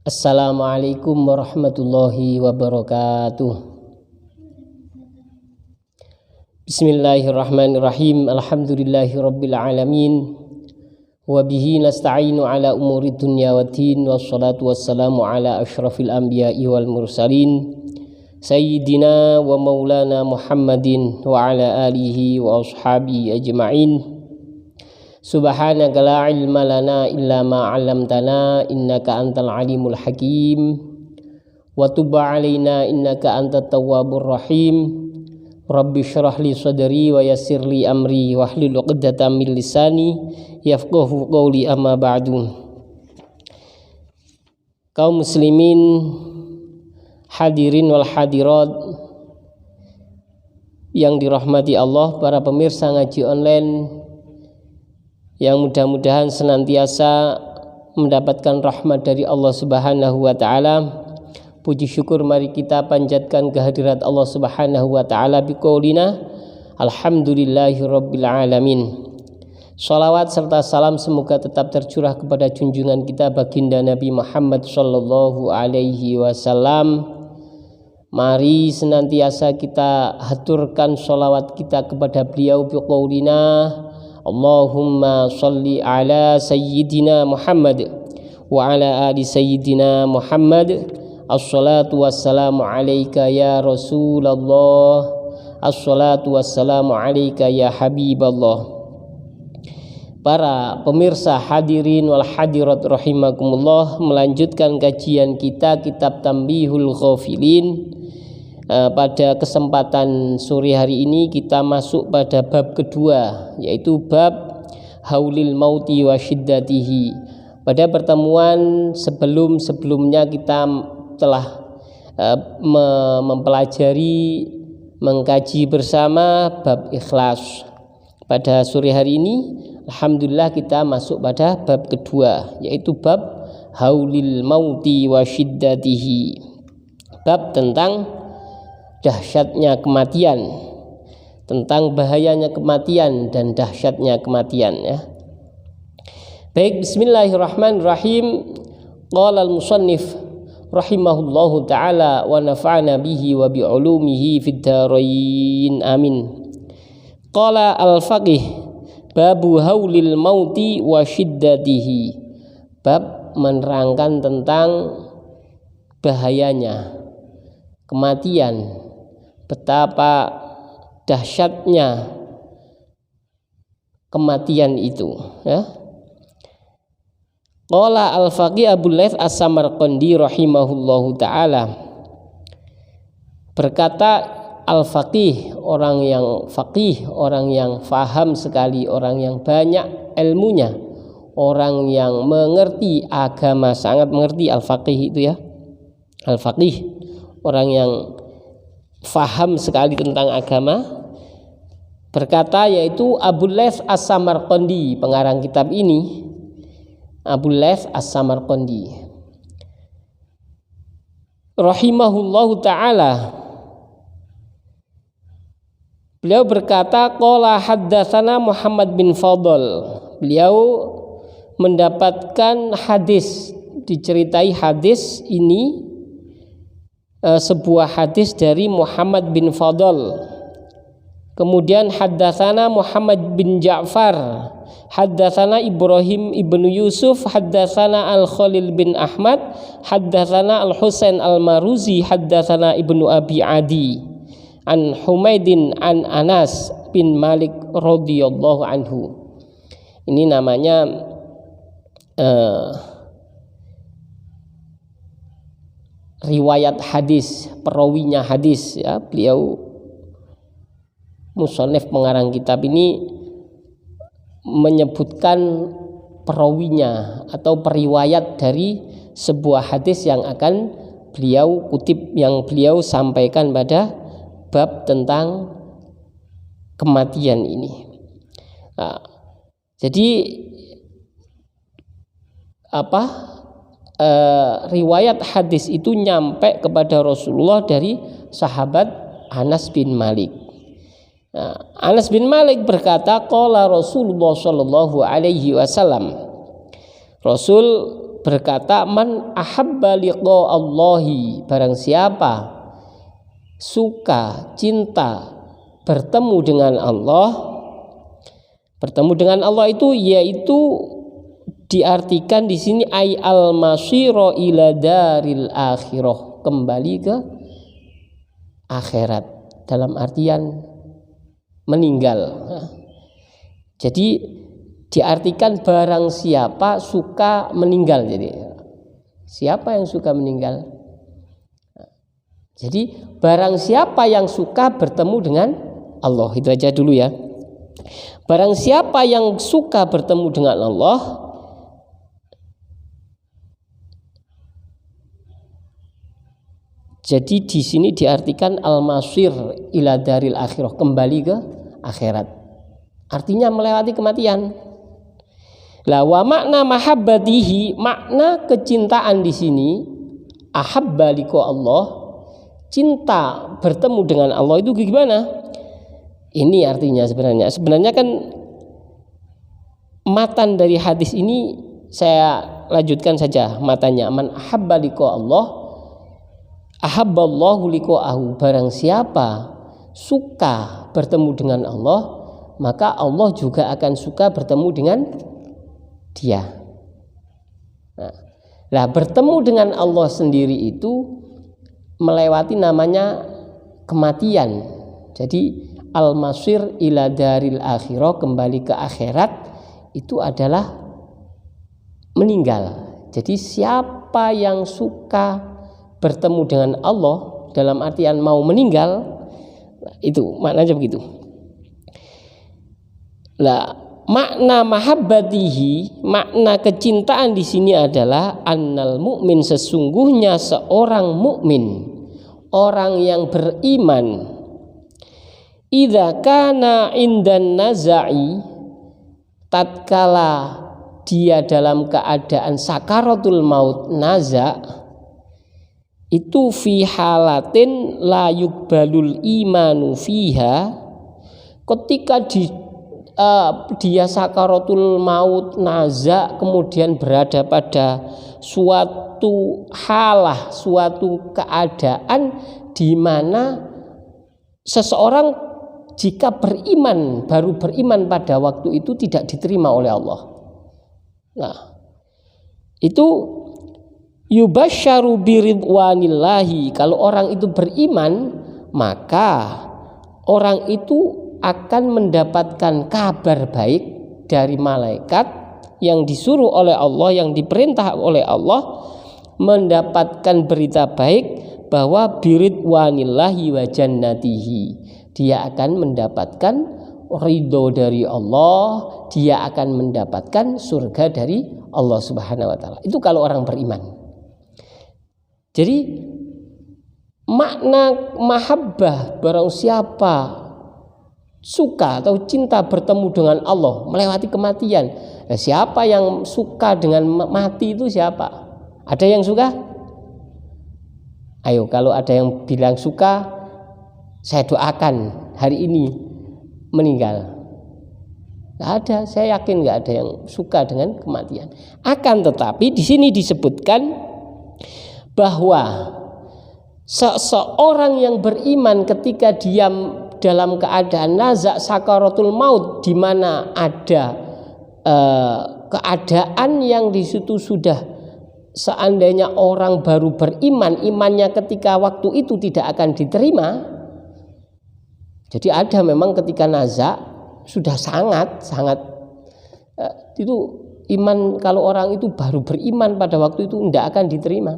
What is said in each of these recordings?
Assalamualaikum warahmatullahi wabarakatuh. Bismillahirrahmanirrahim. Alhamdulillahirabbil alamin. Wa bihi nasta'inu ala umuri dunya waddin. Wassalatu wassalamu ala asyrafil anbiya'i wal mursalin sayyidina wa maulana Muhammadin wa ala alihi wa ashabihi ajma'in. Subhanaka la ilma lana illa ma 'allamtana innaka antal alimul hakim wa tub 'alaina innaka antat tawwabur rahim. Rabbi shrah li sadri wa yassir li amri wahlul 'uqdatam min lisani yafqahu qawli, amma ba'du. Kaum muslimin hadirin wal hadirat yang dirahmati Allah, para pemirsa ngaji online yang mudah-mudahan senantiasa mendapatkan rahmat dari Allah Subhanahu wa taala. Puji syukur mari kita panjatkan kehadirat Allah Subhanahu wa taala biqaulina alhamdulillahirabbil alamin. Shalawat serta salam semoga tetap tercurah kepada junjungan kita baginda Nabi Muhammad sallallahu alaihi wasallam. Mari senantiasa kita haturkan sholawat kita kepada beliau biqaulina Allahumma sholli ala sayyidina Muhammad wa ala ali sayyidina Muhammad. Assalatu wassalamu alaika ya Rasulullah. Assalatu wassalamu alaika ya Habiballah. Para pemirsa hadirin wal hadirat rahimakumullah, melanjutkan kajian kita kitab Tanbihul Ghafilin. Pada kesempatan sore hari ini kita masuk pada bab kedua, yaitu bab haulil mauti wa syiddatihi. Pada pertemuan sebelumnya kita telah mempelajari, mengkaji bersama bab ikhlas. Pada sore hari ini alhamdulillah kita masuk pada bab kedua, yaitu bab haulil mauti wa syiddatihi. Bab tentang dahsyatnya kematian, tentang bahayanya kematian dan dahsyatnya kematian, ya. Baik, bismillahirrahmanirrahim. Qala al-musannif rahimahullahu taala wa nafa'ana bihi wa bi ulumihi fid dharain, amin. Qala al-faqih babu haulil mauti wa syiddatihi. Bab menerangkan tentang bahayanya kematian, betapa dahsyatnya kematian itu, ya. Qala al-faqih Abu Laits As-Samarqandi rahimahullahu taala. Berkata al-faqih, orang yang faqih, orang yang faham sekali, orang yang banyak ilmunya, orang yang mengerti agama, sangat mengerti. Al-faqih itu, ya, al-faqih orang yang faham sekali tentang agama, berkata, yaitu Abu Laits As-Samarqandi, pengarang kitab ini, Abu Laits As-Samarqandi rahimahullahu taala. Beliau berkata, qala haddatsana Muhammad bin Fadl. Beliau mendapatkan hadis, diceritai hadis ini, sebuah hadis dari Muhammad bin Fadl. Kemudian haddatsana Muhammad bin Ja'far, haddatsana Ibrahim ibnu Yusuf, haddatsana Al-Khalil bin Ahmad, haddatsana Al-Husain Al-Maruzi, haddatsana Ibnu Abi Adi an Humaidin an Anas bin Malik radhiyallahu anhu. Ini namanya riwayat hadis, perawinya hadis, ya. Beliau musannif pengarang kitab ini menyebutkan perawinya atau periwayat dari sebuah hadis yang akan beliau kutip, yang beliau sampaikan pada bab tentang kematian ini. Nah, jadi riwayat hadis itu nyampe kepada Rasulullah dari sahabat Anas bin Malik. Anas bin Malik berkata, qala Rasulullah sallallahu alaihi wasallam. Rasul berkata, man ahabba liqa Allahi, barang siapa suka, cinta bertemu dengan Allah. Bertemu dengan Allah itu yaitu diartikan di sini ay al-masira ila daril akhirah, kembali ke akhirat dalam artian meninggal. Jadi diartikan barang siapa suka meninggal. Jadi siapa yang suka meninggal? Jadi barang siapa yang suka bertemu dengan Allah, itu aja dulu ya. Barang siapa yang suka bertemu dengan Allah, jadi di sini diartikan al-masir ila daril akhirah, kembali ke akhirat. Artinya melewati kematian. La wa makna mahabbatihi, makna kecintaan di sini ahabba liqa Allah, cinta bertemu dengan Allah itu gimana? Ini artinya sebenarnya kan matan dari hadis ini saya lanjutkan saja matanya. Man ahabba liqa Allah ahabballahu liqa'ahu, barang siapa suka bertemu dengan Allah, maka Allah juga akan suka bertemu dengan dia. Nah, bertemu dengan Allah sendiri itu melewati namanya kematian. Jadi al-masir ila daril akhirah, kembali ke akhirat, itu adalah meninggal. Jadi siapa yang suka bertemu dengan Allah dalam artian mau meninggal, itu maknanya begitu. Lah, makna mahabbatihi, makna kecintaan di sini adalah annal mukmin, sesungguhnya seorang mukmin, orang yang beriman, idza kana indan naza'i, tatkala dia dalam keadaan sakaratul maut, naza' itu fi halatin la yuqbalul imanu fiha, ketika dia sakaratul maut, naza, kemudian berada pada suatu halah, suatu keadaan di mana seseorang jika beriman, baru beriman pada waktu itu tidak diterima oleh Allah. Nah, itu yubasyaru biridwanillahi, kalau orang itu beriman, maka orang itu akan mendapatkan kabar baik dari malaikat yang disuruh oleh Allah, yang diperintah oleh Allah, mendapatkan berita baik bahwa biridwanillahi wa jannatihi, dia akan mendapatkan ridho dari Allah, dia akan mendapatkan surga dari Allah Subhanahu wa taala. Itu kalau orang beriman. Jadi makna mahabbah, barang siapa suka atau cinta bertemu dengan Allah melewati kematian. Nah, siapa yang suka dengan mati itu siapa? Ada yang suka? Ayo, kalau ada yang bilang suka, saya doakan hari ini meninggal. Nggak ada, saya yakin nggak ada yang suka dengan kematian. Akan tetapi di sini disebutkan bahwa seseorang yang beriman ketika dia dalam keadaan naza' sakaratul maut, di mana ada keadaan yang di situ sudah, seandainya orang baru beriman, imannya ketika waktu itu tidak akan diterima. Jadi ada memang ketika naza' sudah sangat itu iman, kalau orang itu baru beriman pada waktu itu tidak akan diterima.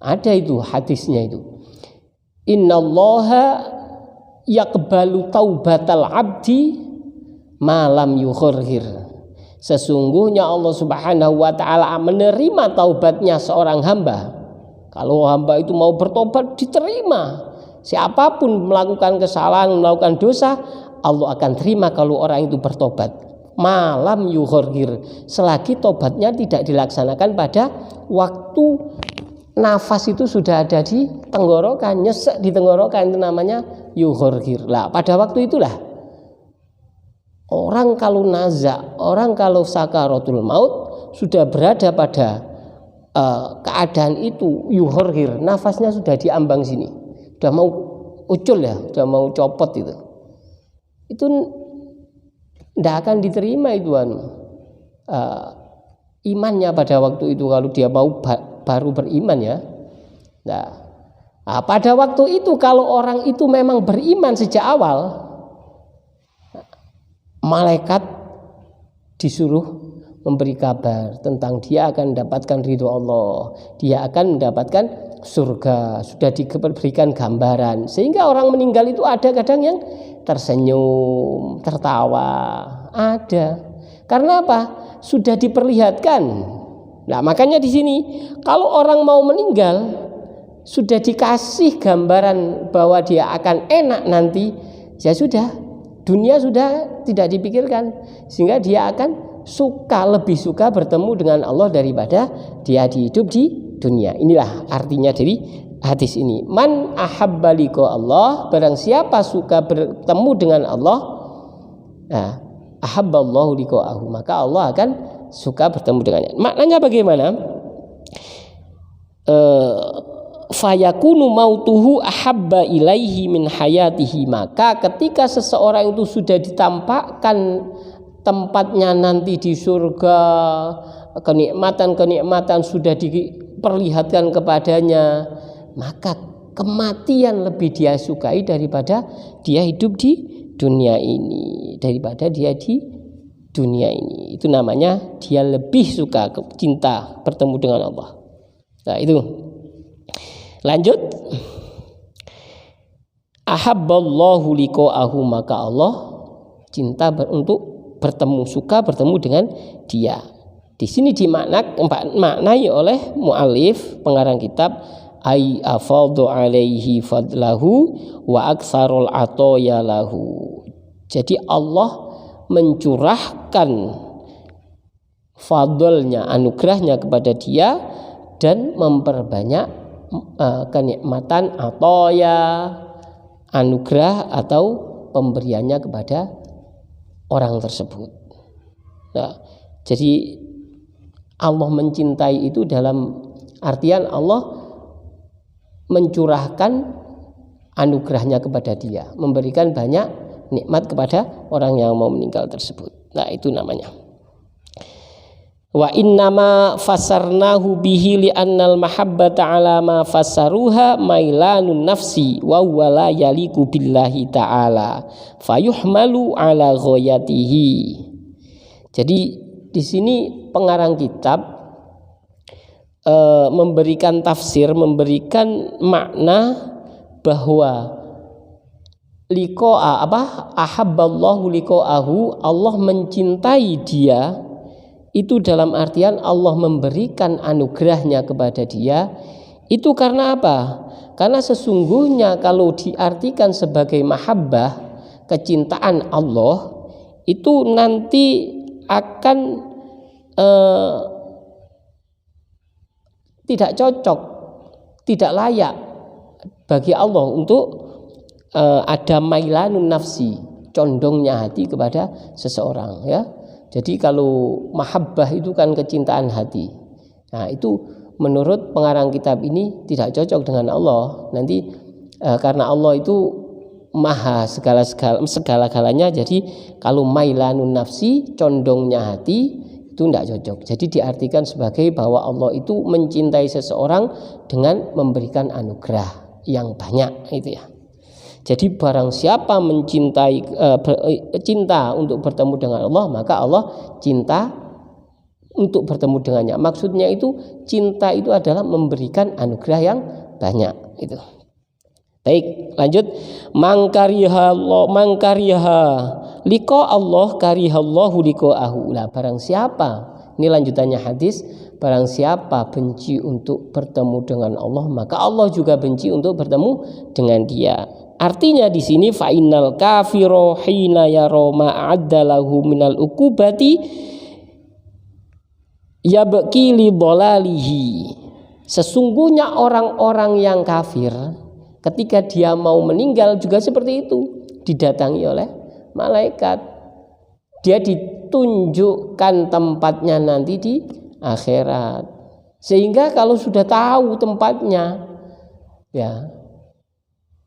Ada itu hadisnya itu. Innallaha yaqbalu taubatal abdi malam yukhirhir. Sesungguhnya Allah Subhanahu wa taala menerima taubatnya seorang hamba. Kalau hamba itu mau bertobat, diterima. Siapapun melakukan kesalahan, melakukan dosa, Allah akan terima kalau orang itu bertobat. Malam yukhirhir, selagi tobatnya tidak dilaksanakan pada waktu nafas itu sudah ada di tenggorokan, nyesek di tenggorokan, itu namanya yukhirhir. Lah, pada waktu itulah orang kalau naza, orang kalau sakaratul maut, sudah berada pada keadaan itu, yuhorhir, nafasnya sudah diambang sini, sudah mau ucul ya, sudah mau copot itu tidak akan diterima itu imannya pada waktu itu kalau dia mau baru beriman ya. Nah, pada waktu itu kalau orang itu memang beriman sejak awal, malaikat disuruh memberi kabar tentang dia akan mendapatkan ridho Allah, dia akan mendapatkan surga, sudah diberikan gambaran, sehingga orang meninggal itu ada kadang yang tersenyum, tertawa, ada. Karena apa? Sudah diperlihatkan. Nah, makanya di sini kalau orang mau meninggal sudah dikasih gambaran bahwa dia akan enak nanti, ya sudah, dunia sudah tidak dipikirkan, sehingga dia akan lebih suka bertemu dengan Allah daripada dia hidup di dunia. Inilah artinya dari hadis ini. Man ahabba liqa Allah, barang siapa suka bertemu dengan Allah, ahabballahu liqa'ahu, maka Allah akan suka bertemu dengannya. Maknanya bagaimana? Fayakunu mautuhu ahabba ilaihi min hayatihi, maka ketika seseorang itu sudah ditampakkan tempatnya nanti di surga, kenikmatan-kenikmatan sudah diperlihatkan kepadanya, maka kematian lebih dia sukai daripada dia hidup di dunia ini, daripada dia di dunia ini. Itu namanya dia lebih suka, cinta bertemu dengan Allah. Nah, itu. Lanjut. Ahabballahu liqa'ahu, maka Allah cinta untuk bertemu, suka bertemu dengan dia. Di sini dimaknai oleh mu'alif pengarang kitab, ay afadhu alaihi fadlahu wa aksarul atoya lahu. Jadi Allah mencurahkan fadlnya, anugerahnya kepada dia dan memperbanyak kenikmatan atoya, anugerah atau pemberiannya kepada orang tersebut. Nah, jadi Allah mencintai itu dalam artian Allah mencurahkan anugerahnya kepada dia, memberikan banyak nikmat kepada orang yang mau meninggal tersebut. Nah, itu namanya. Wa innama fasarnahu bihi li annal mahabbata ala ma fasaruha mailanun nafsi wa huwa la yaliku billahi ta'ala fayuhmalu ala ghayatihi. Jadi di sini pengarang kitab memberikan tafsir, memberikan makna bahwa liqa'a ahabballahu liqa'ahu, Allah mencintai dia itu dalam artian Allah memberikan anugerahnya kepada dia. Itu karena apa? Karena sesungguhnya kalau diartikan sebagai mahabbah, kecintaan Allah, itu nanti akan tidak cocok, tidak layak bagi Allah untuk ada mailanun nafsi, condongnya hati kepada seseorang, ya. Jadi kalau mahabbah itu kan kecintaan hati. Nah, itu menurut pengarang kitab ini tidak cocok dengan Allah. Nanti karena Allah itu maha segala-galanya. Jadi kalau mailanun nafsi, condongnya hati, itu tidak cocok. Jadi diartikan sebagai bahwa Allah itu mencintai seseorang dengan memberikan anugerah yang banyak, itu ya. Jadi barang siapa mencintai cinta untuk bertemu dengan Allah, maka Allah cinta untuk bertemu dengannya. Maksudnya itu cinta itu adalah memberikan anugerah yang banyak, itu. Baik, lanjut. Mangkariha liqa Allah karihallahu liqa'ahu. Lah, barang siapa, ini lanjutannya hadis, barang siapa benci untuk bertemu dengan Allah, maka Allah juga benci untuk bertemu dengan dia. Artinya di sini fa innal kafiru hina yara ma a'addalahu minal uqubati yabqi li dhalalihi. Sesungguhnya orang-orang yang kafir ketika dia mau meninggal juga seperti itu, didatangi oleh malaikat. Dia ditunjukkan tempatnya nanti di akhirat. Sehingga kalau sudah tahu tempatnya, ya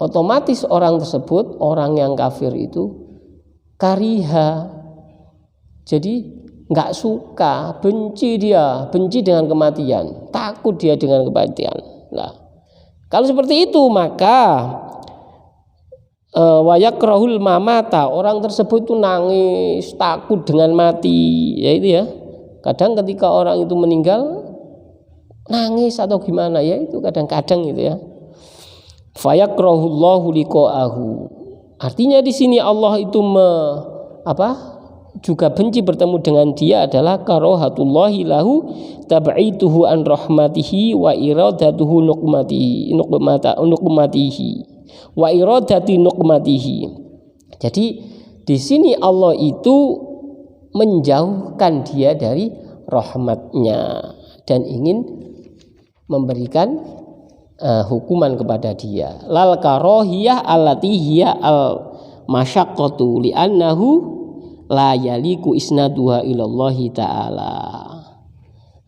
otomatis orang tersebut, orang yang kafir itu kariha, jadi nggak suka, benci dengan kematian, takut dia dengan kematian. Nah, kalau seperti itu maka wayakrahul mamata, orang tersebut itu nangis, takut dengan mati, ya itu ya. Kadang ketika orang itu meninggal nangis atau gimana ya, itu kadang-kadang itu ya. Fayakrahullahu liqa'ahu. Artinya di sini Allah itu juga benci bertemu dengan dia adalah karahatullahi lahu tab'ituhu an rahmatihi wa iradatuhu nuqmatihi wa iradati nuqmatihi. Jadi di sini Allah itu menjauhkan dia dari rahmatnya dan ingin memberikan hukuman kepada dia. Lal karahiyah allati hiya al masyaqqatu li'annahu la yaliku isnaduha ilallahi ta'ala.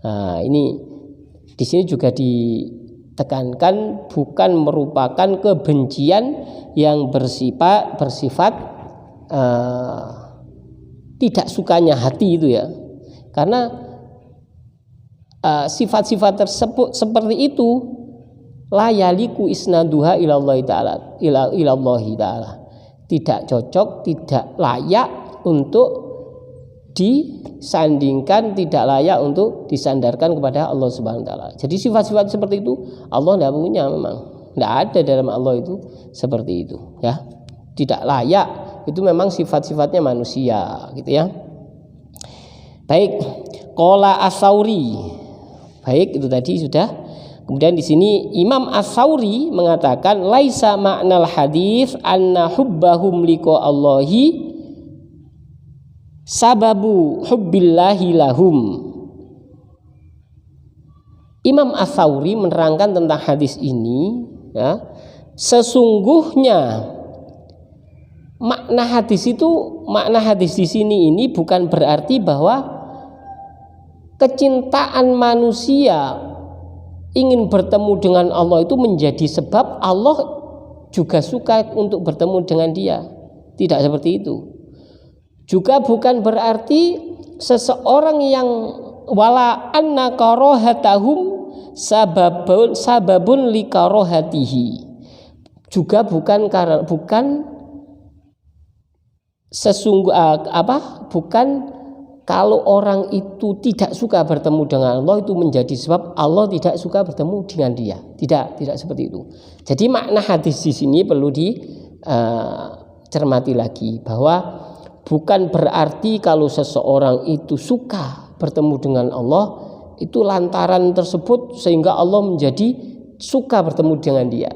Nah, ini di sini juga ditekankan bukan merupakan kebencian yang bersifat tidak sukanya hati itu ya. Karena sifat-sifat tersebut seperti itu la yaliku isnaduha ilallahi ta'ala, tidak cocok, tidak layak untuk disandingkan, tidak layak untuk disandarkan kepada Allah Subhanahu wa taala. Jadi sifat-sifat seperti itu Allah tidak punya, memang tidak ada dalam Allah itu seperti itu ya. Tidak layak, itu memang sifat-sifatnya manusia gitu ya. Baik, qala as-Sauri. Baik, itu tadi sudah. Kemudian di sini Imam As-Sauri mengatakan laisa ma'nal hadis anna hubbahum liqa Allahi sababu hubbillahi lahum. Imam As-Sauri menerangkan tentang hadis ini ya, sesungguhnya makna hadis di sini ini bukan berarti bahwa kecintaan manusia ingin bertemu dengan Allah itu menjadi sebab Allah juga suka untuk bertemu dengan dia. Tidak seperti itu. Juga bukan berarti seseorang yang wala anna karahatahum sababun li karahatihi. Juga bukan kalau orang itu tidak suka bertemu dengan Allah itu menjadi sebab Allah tidak suka bertemu dengan dia. Tidak seperti itu. Jadi makna hadis di sini perlu dicermati lagi bahwa bukan berarti kalau seseorang itu suka bertemu dengan Allah itu lantaran tersebut sehingga Allah menjadi suka bertemu dengan dia.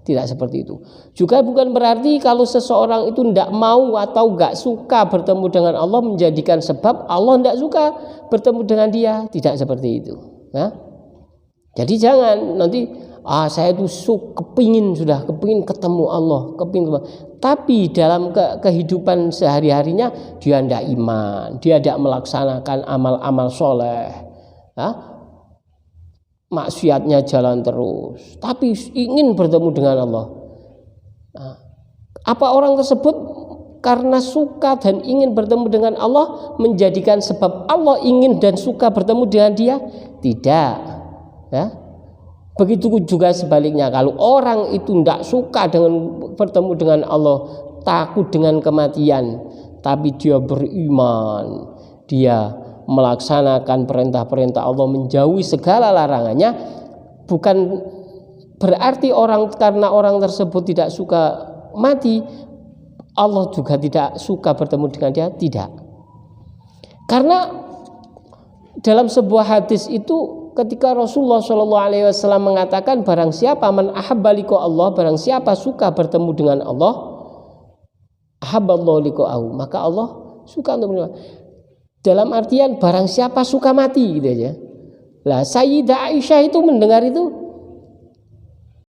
Tidak seperti itu. Juga bukan berarti kalau seseorang itu tidak mau atau nggak suka bertemu dengan Allah menjadikan sebab Allah tidak suka bertemu dengan dia. Tidak seperti itu. Ya? Jadi jangan nanti saya itu kepingin ketemu Allah, tapi dalam kehidupan sehari-harinya dia tidak iman, dia tidak melaksanakan amal-amal soleh. Ya? Maksiatnya jalan terus, tapi ingin bertemu dengan Allah. Nah, apa orang tersebut karena suka dan ingin bertemu dengan Allah menjadikan sebab Allah ingin dan suka bertemu dengan dia? Tidak. Ya. Begitu juga sebaliknya, kalau orang itu tidak suka dengan bertemu dengan Allah, takut dengan kematian, tapi dia beriman, dia melaksanakan perintah-perintah Allah, menjauhi segala larangannya, bukan berarti karena orang tersebut tidak suka mati, Allah juga tidak suka bertemu dengan dia. Tidak. Karena dalam sebuah hadis itu ketika Rasulullah SAW mengatakan barang siapa man ahabba liqa Allah, barang siapa suka bertemu dengan Allah, ahabballahu liqa'ahu, maka Allah suka untuk bertemu. Dalam artian barang siapa suka mati gitu aja. Lah Sayyidah Aisyah itu mendengar itu